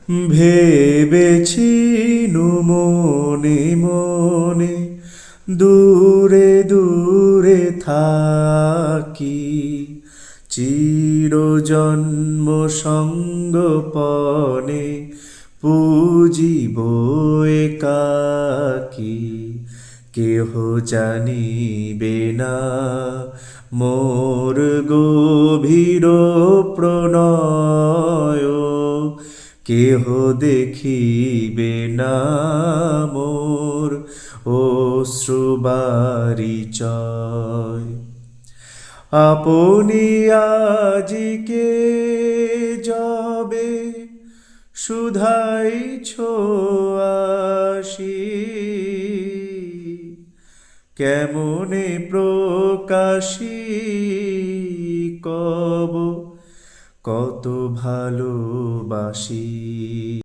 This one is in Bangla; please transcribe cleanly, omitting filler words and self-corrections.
ভেবেছি মনে মনে দূরে দূরে থাকি, চিরজন্ম সঙ্গপনে পুজিব একাকী। কেহ জানিবে না মোর গভীর প্রণয়, কেহ দেখিবে না মোর অশ্রুবারিচয়। আপনি আজিকে যবে শুধাইছ আসি, কেমনে প্রকাশী কব কত ভালোবাসি।